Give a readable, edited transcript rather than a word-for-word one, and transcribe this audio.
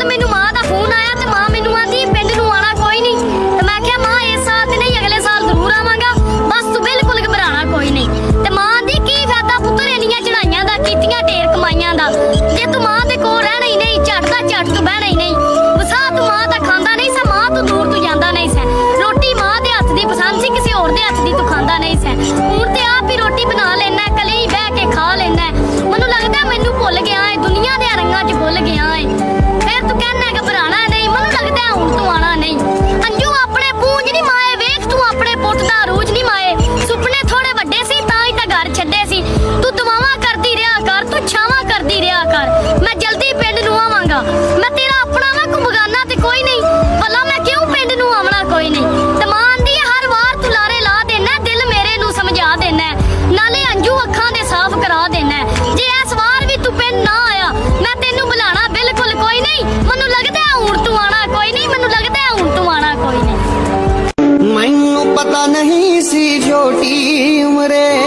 ਕੱਲ ਮੈਨੂੰ ਮਾਂ ਦਾ ਫੋਨ ਆਇਆ ਤੇ ਮਾਂ ਮੈਨੂੰ ਆਂਦੀ ਪਿੰਡ ਨੂੰ ਆਣਾ ਕੋਈ ਨਹੀਂ ਤੇ ਮੈਂ ਕਿਹਾ ਮਾਂ ਇਸ ਸਾਲ ਤੇ ਨਹੀਂ ਅਗਲੇ ਸਾਲ ਜ਼ਰੂਰ ਆਵਾਂਗਾ, ਬਸ ਤੂੰ ਬਿਲਕੁਲ ਘਬਰਾਣਾ ਕੋਈ ਨਹੀਂ। ਤੇ ਮਾਂ ਦੀ ਕੀ ਫਾਇਦਾ ਪੁੱਤਰ ਇੰਨੀਆਂ ਚੜਾਈਆਂ ਦਾ, ਕੀਤੀਆਂ ਢੇਰ ਕਮਾਈਆਂ ਦਾ, ਜੇ ਤੂੰ ਮਾਂ ਦੇ ਕੋਲ ਰਹਿਣਾ ਹੀ ਨਹੀਂ, ਝੱਟ ਦਾ ਝੱਟ ਤੂੰ ਬਹਿਣਾ ਹੀ ਨਹੀਂ। ਵਸਾ ਤੂੰ ਮਾਂ ਦਾ ਖਾਂਦਾ ਨਹੀਂ ਸਾ, ਮਾਂ ਤੋਂ ਦੂਰ ਤੂੰ ਜਾਂਦਾ ਨਹੀਂ ਸੈਂ। ਰੋਟੀ ਮਾਂ ਦੇ ਹੱਥ ਦੀ ਪਸੰਦ ਸੀ, ਕਿਸੇ ਹੋਰ ਦੇ ਹੱਥ ਦੀ ਤੂੰ ਖਾਂਦਾ ਨਹੀਂ ਸੈਂ। ਹੁਣ ਤੇ ਆਪ ਹੀ ਰੋਟੀ ਬਣਾ ਲੈਣਾ, ਕਲੀ ਬਹਿ ਕੇ ਖਾ ਲੈਣਾ। ਮੈਨੂੰ ਲੱਗਦਾ ਮੈਨੂੰ ਭੁੱਲ ਗਿਆ ਏ, ਦੁਨੀਆ ਦੇ ਰੰਗਾਂ 'ਚ ਭੁੱਲ ਗਿਆ ਏ। ਫਿਰ ਤੂੰ ਕਹਿਣਾ ਘਬਰਾਣਾ ਨਹੀਂ, ਮੈਨੂੰ ਲੱਗਦਾ ਹੁਣ ਤੂੰ ਆਣਾ ਨਹੀਂ। ਅੰਜੂ ਆਪਣੇ ਪੂੰਝ ਨਹੀਂ ਮਾਏ, ਵੇਖ ਤੂੰ ਆਪਣੇ ਪੁੱਤ ਦਾ ਰੂਜ ਨਹੀਂ ਮਾਏ। ਸੁਪਨੇ ਥੋੜੇ ਵੱਡੇ ਸੀ ਤਾਂ ਹੀ ਤਾਂ ਘਰ ਛੱਡੇ ਸੀ। ਤੂੰ ਦੁਆਵਾਂ ਕਰਦੀ ਰਿਹਾ ਕਰ, ਤੂੰ ਛਾਵਾਂ ਕਰਦੀ ਰਿਹਾ ਕਰ। ਮੈਂ ਜਲਦੀ ਪਿੰਡ ਨੂੰ ਆਵਾਂਗਾ, ਮੈਂ ਤੇਰਾ ਆਪਣਾ ਵਾ, ਕੋਈ ਬਗਾਨਾ ਤੇ ਕੋਈ ਨਹੀਂ। ਭਲਾ ਮੈਂ ਕਿਉਂ ਪਿੰਡ ਨੂੰ ਆਵਣਾ ਕੋਈ ਨਹੀਂ। ਤੇ ਮਾਂ ਆਂਦੀ ਹੈ ਹਰ ਵਾਰ ਤੂੰ ਲਾਰੇ ਲਾ ਦੇਣਾ, ਦਿਲ ਮੇਰੇ ਨੂੰ ਸਮਝਾ ਦੇਣਾ, ਨਾਲੇ ਅੰਜੂ ਅੱਖਾਂ ਦੇ ਸਾਫ਼ ਕਰਾ ਦੇਣਾ। ਜੇ ਇਸ ਵਾਰ ਵੀ ਤੂੰ ਪਿੰਡ ਨਾ ਆਇਆ, ਮੈਂ ਤੈਨੂੰ ਬੁਲਾਣਾ ਬਿਲਕੁਲ ਕੋਈ ਨਹੀਂ। ਮੈਨੂੰ ਲੱਗਦਾ ਹੁਣ ਤੂੰ ਆਣਾ ਕੋਈ ਨਹੀਂ, ਮੈਨੂੰ ਲੱਗਦਾ ਹੁਣ ਤੂੰ ਆਣਾ ਕੋਈ ਨਹੀਂ। ਮੈਨੂੰ ਪਤਾ ਨਹੀਂ ਸੀ ਛੋਟੀ ਉਮਰੇ